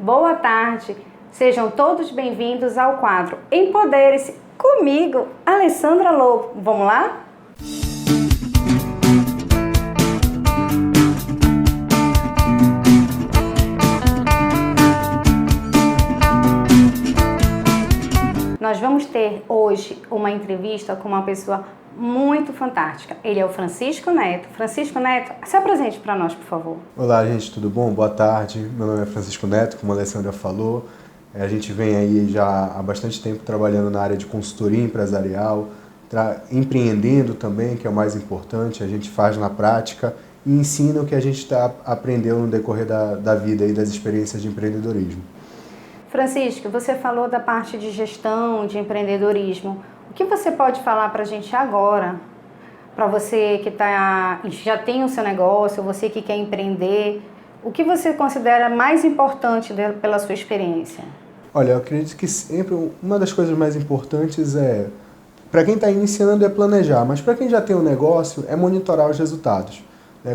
Boa tarde, sejam todos bem-vindos ao quadro Empodere-se comigo, Alessandra Lobo. Vamos lá? Nós vamos ter hoje uma entrevista com uma pessoa muito fantástica. Ele é o Francisco Neto. Francisco Neto, se apresente para nós, por favor. Olá, gente, tudo bom? Boa tarde. Meu nome é Francisco Neto, como a Alessandra falou. A gente vem aí já há bastante tempo trabalhando na área de consultoria empresarial, empreendendo também, que é o mais importante. A gente faz na prática e ensina o que a gente aprendeu no decorrer da vida e das experiências de empreendedorismo. Francisco, você falou da parte de gestão, de empreendedorismo. O que você pode falar para a gente agora, para você que já tem o seu negócio, você que quer empreender, o que você considera mais importante pela sua experiência? Olha, eu acredito que sempre uma das coisas mais importantes para quem está iniciando é planejar, mas para quem já tem um negócio é monitorar os resultados.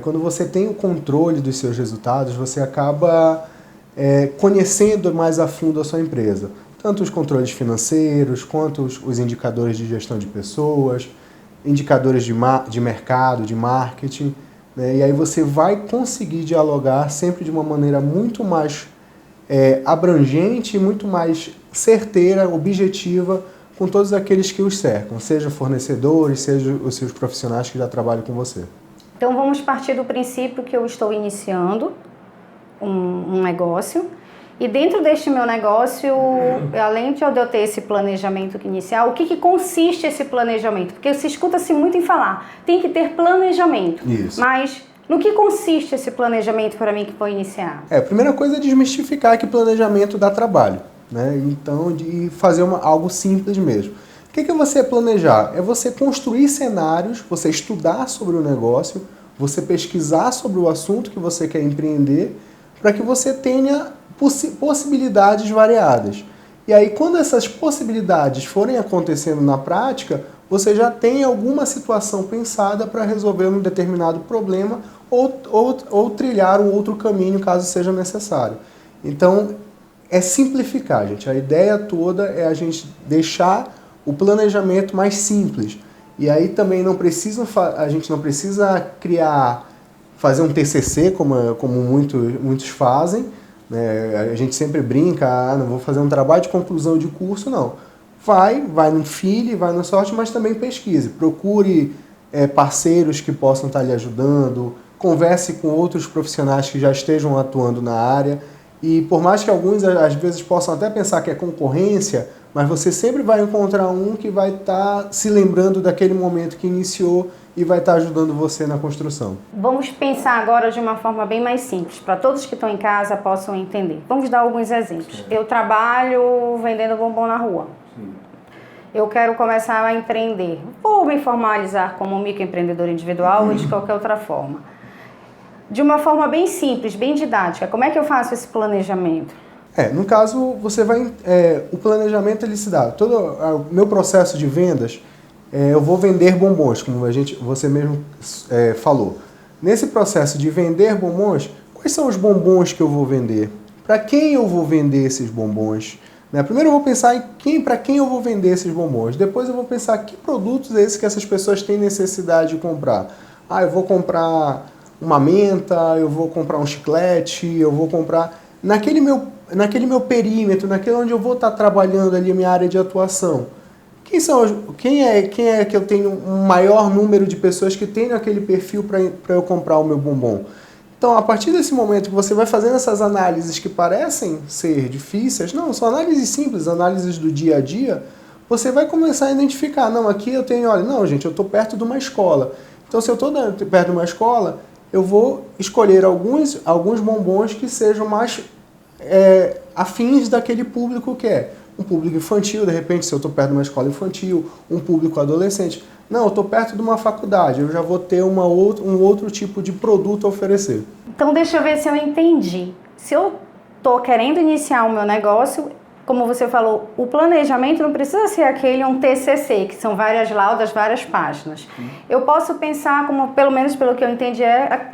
Quando você tem o controle dos seus resultados, você acaba conhecendo mais a fundo a sua empresa. Tanto os controles financeiros, quanto os indicadores de gestão de pessoas, indicadores de mercado, de marketing, né? E aí você vai conseguir dialogar sempre de uma maneira muito mais abrangente, muito mais certeira, objetiva, com todos aqueles que os cercam, seja fornecedores, seja os seus profissionais que já trabalham com você. Então vamos partir do princípio que eu estou iniciando um negócio. E dentro deste meu negócio, além de eu ter esse planejamento inicial, o que consiste esse planejamento? Porque se escuta-se muito em falar, tem que ter planejamento. Isso. Mas no que consiste esse planejamento para mim que vou iniciar? A primeira coisa é desmistificar que planejamento dá trabalho, né? Então, de fazer algo simples mesmo. O que é você planejar? É você construir cenários, você estudar sobre o negócio, você pesquisar sobre o assunto que você quer empreender, para que você tenha possibilidades variadas. E aí, quando essas possibilidades forem acontecendo na prática, você já tem alguma situação pensada para resolver um determinado problema ou trilhar um outro caminho, caso seja necessário. Então, é simplificar, gente. A ideia toda é a gente deixar o planejamento mais simples. E aí também a gente não precisa fazer um TCC, como muitos fazem, né? A gente sempre brinca, não vou fazer um trabalho de conclusão de curso, não. Vai no feeling, vai no sorte, mas também pesquise. Procure parceiros que possam estar lhe ajudando, converse com outros profissionais que já estejam atuando na área. E por mais que alguns, às vezes, possam até pensar que é concorrência, mas você sempre vai encontrar um que vai estar se lembrando daquele momento que iniciou e vai estar ajudando você na construção. Vamos pensar agora de uma forma bem mais simples, para todos que estão em casa possam entender. Vamos dar alguns exemplos. Eu trabalho vendendo bombom na rua. Sim. Eu quero começar a empreender. Vou me formalizar como microempreendedor individual ou de qualquer outra forma. De uma forma bem simples, bem didática, como é que eu faço esse planejamento? No caso, você vai... o planejamento ele se dá. Todo o meu processo de vendas, eu vou vender bombons, como você mesmo falou. Nesse processo de vender bombons, quais são os bombons que eu vou vender? Para quem eu vou vender esses bombons? Primeiro eu vou pensar para quem eu vou vender esses bombons. Depois eu vou pensar que produtos é esse que essas pessoas têm necessidade de comprar. Eu vou comprar uma menta, eu vou comprar um chiclete, eu vou comprar... Naquele meu perímetro, naquele onde eu vou estar trabalhando ali a minha área de atuação. Quem é que eu tenho um maior número de pessoas que tenham aquele perfil para eu comprar o meu bombom? Então, a partir desse momento que você vai fazendo essas análises que parecem ser difíceis, não, são análises simples, análises do dia a dia, você vai começar a identificar, aqui eu tenho, eu estou perto de uma escola. Então, se eu estou perto de uma escola, eu vou escolher alguns bombons que sejam mais afins daquele público que é. Um público infantil, de repente, se eu estou perto de uma escola infantil, um público adolescente. Não, eu estou perto de uma faculdade, eu já vou ter um outro tipo de produto a oferecer. Então, deixa eu ver se eu entendi. Se eu estou querendo iniciar o meu negócio, como você falou, o planejamento não precisa ser um TCC, que são várias laudas, várias páginas. Eu posso pensar, como pelo menos pelo que eu entendi,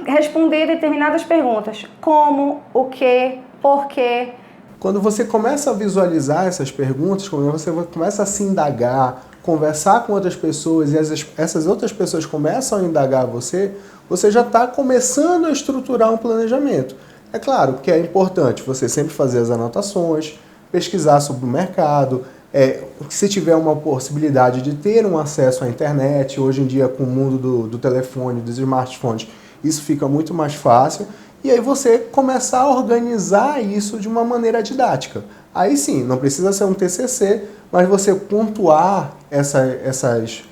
responder determinadas perguntas. Como, o que, por quê, Quando você começa a visualizar essas perguntas, quando você começa a se indagar, conversar com outras pessoas e essas outras pessoas começam a indagar você já está começando a estruturar um planejamento. É claro que é importante você sempre fazer as anotações, pesquisar sobre o mercado, se tiver uma possibilidade de ter um acesso à internet, hoje em dia com o mundo do telefone, dos smartphones, isso fica muito mais fácil. E aí você começar a organizar isso de uma maneira didática. Aí sim, não precisa ser um TCC, mas você pontuar essas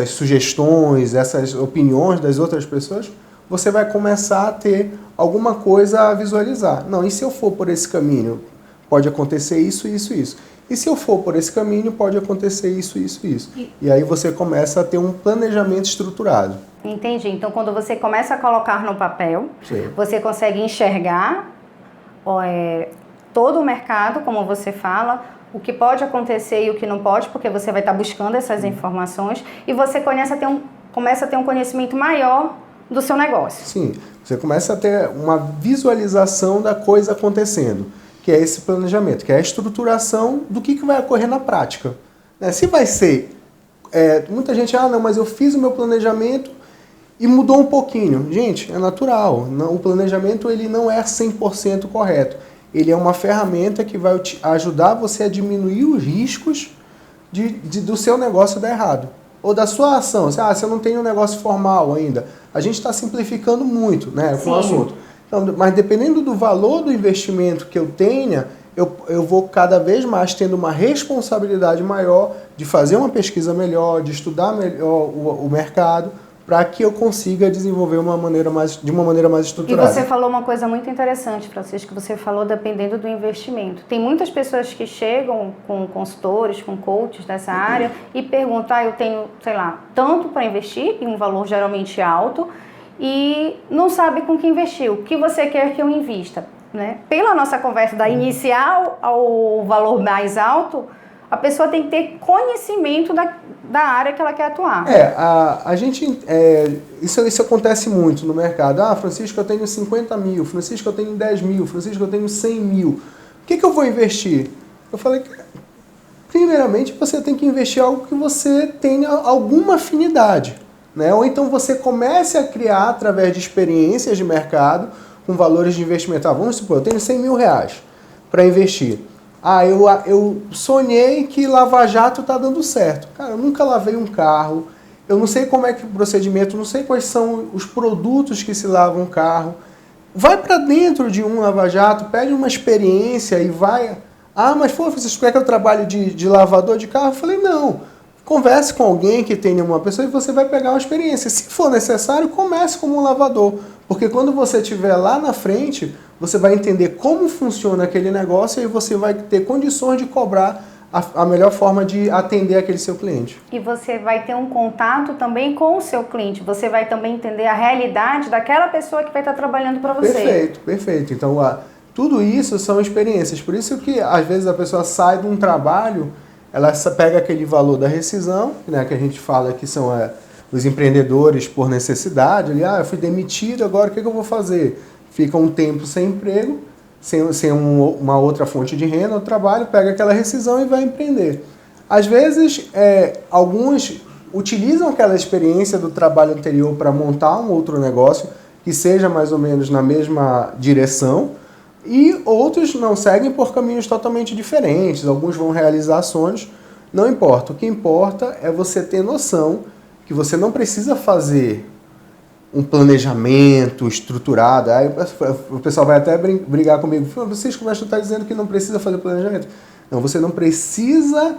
sugestões, essas opiniões das outras pessoas, você vai começar a ter alguma coisa a visualizar. Não, e se eu for por esse caminho, pode acontecer isso, isso, isso. E se eu for por esse caminho, pode acontecer isso, isso, isso. E aí você começa a ter um planejamento estruturado. Entendi. Então, quando você começa a colocar no papel, sim, você consegue enxergar todo o mercado, como você fala, o que pode acontecer e o que não pode, porque você vai estar buscando essas informações e você começa a ter um conhecimento maior do seu negócio. Sim, você começa a ter uma visualização da coisa acontecendo, que é esse planejamento, que é a estruturação do que vai ocorrer na prática. Se vai ser... muita gente, não, mas eu fiz o meu planejamento e mudou um pouquinho. Gente, é natural. O planejamento ele não é 100% correto. Ele é uma ferramenta que vai ajudar você a diminuir os riscos do seu negócio dar errado. Ou da sua ação. Se eu não tenho um negócio formal ainda. A gente está simplificando muito, né, com o assunto. Então, mas dependendo do valor do investimento que eu tenha, eu vou cada vez mais tendo uma responsabilidade maior de fazer uma pesquisa melhor, de estudar melhor o mercado, para que eu consiga desenvolver de uma maneira mais estruturada. E você falou uma coisa muito interessante, Francisco, você falou dependendo do investimento. Tem muitas pessoas que chegam com consultores, com coaches dessa área e perguntam, eu tenho, sei lá, tanto para investir, em um valor geralmente alto, e não sabe com que investir. O que você quer que eu invista? Né? Pela nossa conversa da inicial ao valor mais alto, a pessoa tem que ter conhecimento da área que ela quer atuar. Isso acontece muito no mercado. Francisco, eu tenho 50 mil. Francisco, eu tenho 10 mil. Francisco, eu tenho 100 mil. O que eu vou investir? Eu falei que, primeiramente, você tem que investir algo que você tenha alguma afinidade. Né? Ou então você comece a criar, através de experiências de mercado, com valores de investimento. Vamos supor, eu tenho 100 mil reais para investir. Eu sonhei que Lava Jato está dando certo. Cara, eu nunca lavei um carro, eu não sei como é que o procedimento, não sei quais são os produtos que se lavam um carro. Vai para dentro de um Lava Jato, pede uma experiência e vai... mas você quer que eu trabalhe de lavador de carro? Eu falei, não. Converse com alguém que tenha uma pessoa e você vai pegar uma experiência. Se for necessário, comece como um lavador. Porque quando você estiver lá na frente, você vai entender como funciona aquele negócio e você vai ter condições de cobrar a melhor forma de atender aquele seu cliente. E você vai ter um contato também com o seu cliente. Você vai também entender a realidade daquela pessoa que vai estar trabalhando para você. Perfeito, perfeito. Então, tudo isso são experiências. Por isso que, às vezes, a pessoa sai de um trabalho, ela pega aquele valor da rescisão, né, que a gente fala que são os empreendedores por necessidade. Eu fui demitido, agora o que eu vou fazer? Fica um tempo sem emprego, sem uma outra fonte de renda, o trabalho, pega aquela rescisão e vai empreender. Às vezes, alguns utilizam aquela experiência do trabalho anterior para montar um outro negócio que seja mais ou menos na mesma direção, e outros não seguem por caminhos totalmente diferentes, alguns vão realizar sonhos, não importa. O que importa é você ter noção que você não precisa fazer um planejamento estruturado. Aí o pessoal vai até brigar comigo. Francisco, mas tu está dizendo que não precisa fazer planejamento. Não, você não precisa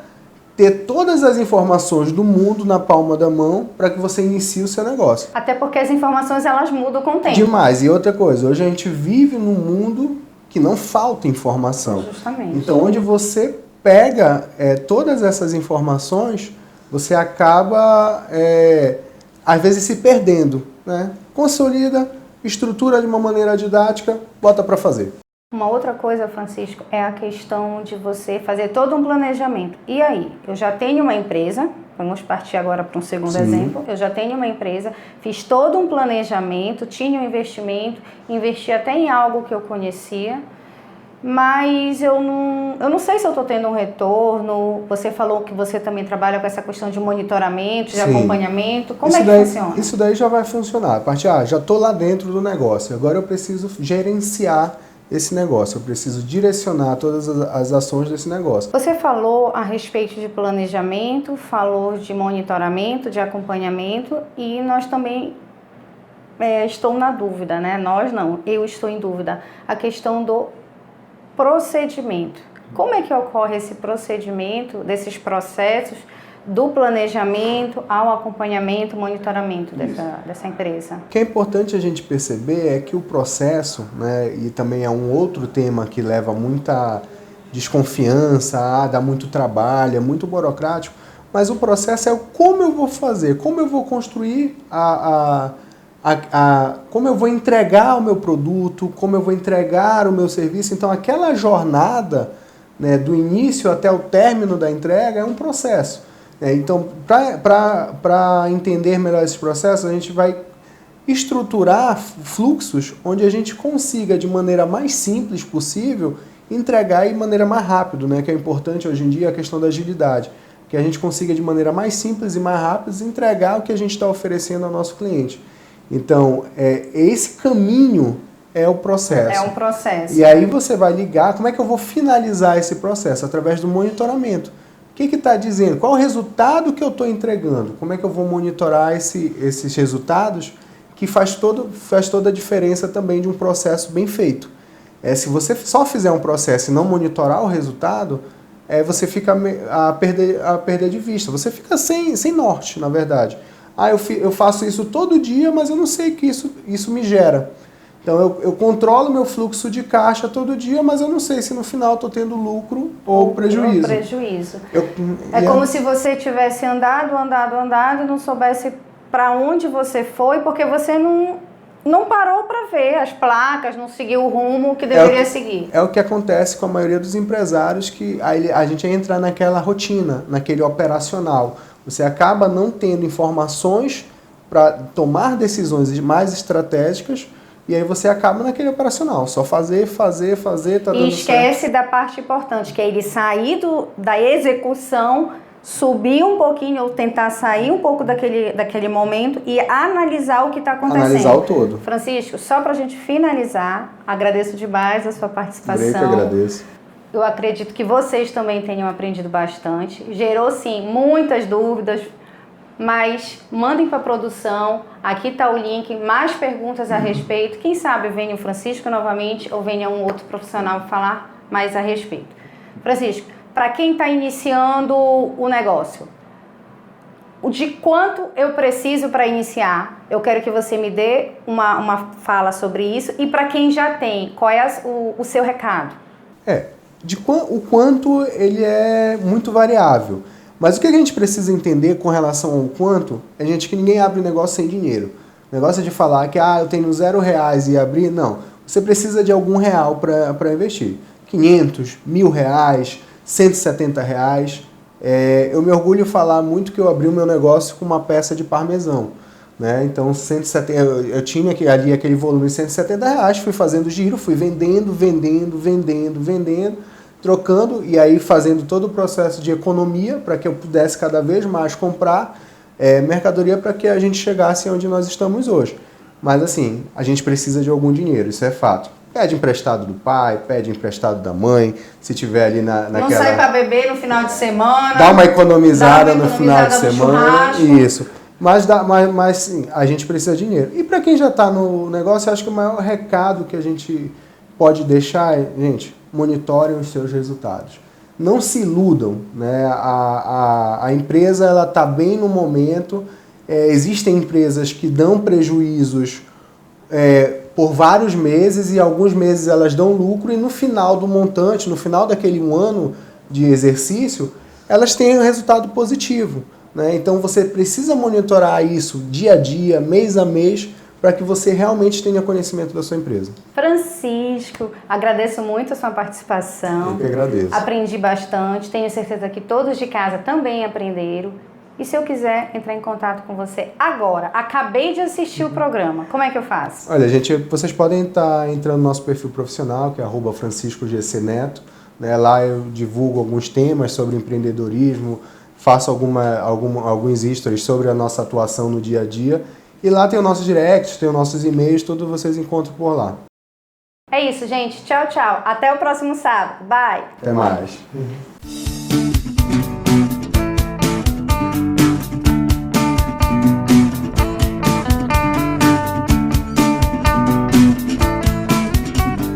ter todas as informações do mundo na palma da mão para que você inicie o seu negócio. Até porque as informações elas mudam com o tempo. Demais. E outra coisa, hoje a gente vive num mundo que não falta informação. Justamente. Então, onde você pega todas essas informações, você acaba, às vezes, se perdendo. Né? Consolida, estrutura de uma maneira didática, bota para fazer. Uma outra coisa, Francisco, é a questão de você fazer todo um planejamento. E aí, eu já tenho uma empresa, vamos partir agora para um segundo exemplo, eu já tenho uma empresa, fiz todo um planejamento, tinha um investimento, investi até em algo que eu conhecia, mas eu não sei se eu estou tendo um retorno. Você falou que você também trabalha com essa questão de monitoramento, de Sim. acompanhamento. Como é que funciona? Isso daí já vai funcionar. A partir, já estou lá dentro do negócio, agora eu preciso gerenciar esse negócio, eu preciso direcionar todas as ações desse negócio. Você falou a respeito de planejamento, falou de monitoramento, de acompanhamento, e nós também estou na dúvida, né? Nós não, eu estou em dúvida. A questão do procedimento. Como é que ocorre esse procedimento, desses processos, do planejamento ao acompanhamento, monitoramento dessa empresa? O que é importante a gente perceber é que o processo, né, e também é um outro tema que leva muita desconfiança, dá muito trabalho, é muito burocrático, mas o processo é o como eu vou fazer, como eu vou construir como eu vou entregar o meu produto, como eu vou entregar o meu serviço. Então, aquela jornada, né, do início até o término da entrega é um processo. Então, para entender melhor esses processos, a gente vai estruturar fluxos onde a gente consiga, de maneira mais simples possível, entregar de maneira mais rápida, né, que é importante hoje em dia a questão da agilidade. Que a gente consiga, de maneira mais simples e mais rápida, entregar o que a gente está oferecendo ao nosso cliente. Então, esse caminho é o processo. É um processo. E aí você vai ligar, como é que eu vou finalizar esse processo? Através do monitoramento. O que está dizendo? Qual o resultado que eu estou entregando? Como é que eu vou monitorar esses resultados? Que faz toda a diferença também de um processo bem feito. Se você só fizer um processo e não monitorar o resultado, você fica a perder de vista. Você fica sem norte, na verdade. Eu faço isso todo dia, mas eu não sei o que isso me gera. Então, eu controlo meu fluxo de caixa todo dia, mas eu não sei se no final estou tendo lucro ou prejuízo. Como se você tivesse andado e não soubesse para onde você foi, porque você não parou para ver as placas, não seguiu o rumo que deveria seguir. É o que acontece com a maioria dos empresários, que a gente entra naquela rotina, naquele operacional. Você acaba não tendo informações para tomar decisões mais estratégicas, e aí você acaba naquele operacional, só fazer, tá dando E esquece da parte importante, que é ele sair da execução, subir um pouquinho, ou tentar sair um pouco daquele momento e analisar o que está acontecendo. Analisar o todo. Francisco, só para a gente finalizar, agradeço demais a sua participação. Eu que agradeço. Eu acredito que vocês também tenham aprendido bastante. Gerou, sim, muitas dúvidas, mas mandem para a produção. Aqui está o link, mais perguntas a respeito. Quem sabe venha o Francisco novamente ou venha um outro profissional falar mais a respeito. Francisco, para quem está iniciando o negócio, de quanto eu preciso para iniciar? Eu quero que você me dê uma fala sobre isso. E para quem já tem, qual é o seu recado? O quanto ele é muito variável. Mas o que a gente precisa entender com relação ao quanto é que ninguém abre negócio sem dinheiro. O negócio de falar que eu tenho R$0 e abrir, não. Você precisa de algum real para investir. 500, R$1.000, R$170. Eu me orgulho de falar muito que eu abri o meu negócio com uma peça de parmesão. Né? Então, 170, eu tinha ali aquele volume de R$170, fui fazendo giro, fui vendendo, trocando, e aí fazendo todo o processo de economia para que eu pudesse cada vez mais comprar mercadoria para que a gente chegasse onde nós estamos hoje. Mas assim, a gente precisa de algum dinheiro, isso é fato. Pede emprestado do pai, pede emprestado da mãe, se tiver ali naquela... Não sai para beber no final de semana. Dá uma economizada no final de semana. Isso. Mas sim, a gente precisa de dinheiro. E para quem já está no negócio, eu acho que o maior recado que a gente pode deixar é, gente, monitorem os seus resultados. Não se iludam, né? A empresa ela está bem no momento. Existem empresas que dão prejuízos por vários meses, e alguns meses elas dão lucro, e no final do montante, no final daquele ano de exercício, elas têm um resultado positivo. Né? Então você precisa monitorar isso dia a dia, mês a mês, para que você realmente tenha conhecimento da sua empresa. Francisco, agradeço muito a sua participação. Eu que agradeço. Aprendi bastante, tenho certeza que todos de casa também aprenderam. E se eu quiser entrar em contato com você agora, acabei de assistir o programa, como é que eu faço? Olha, gente, vocês podem estar entrando no nosso perfil profissional, que é @franciscogcneto, né? Lá eu divulgo alguns temas sobre empreendedorismo, faço alguns stories sobre a nossa atuação no dia a dia. E lá tem o nosso direct, tem os nossos e-mails, tudo vocês encontram por lá. É isso, gente. Tchau, tchau. Até o próximo sábado. Bye! Até mais.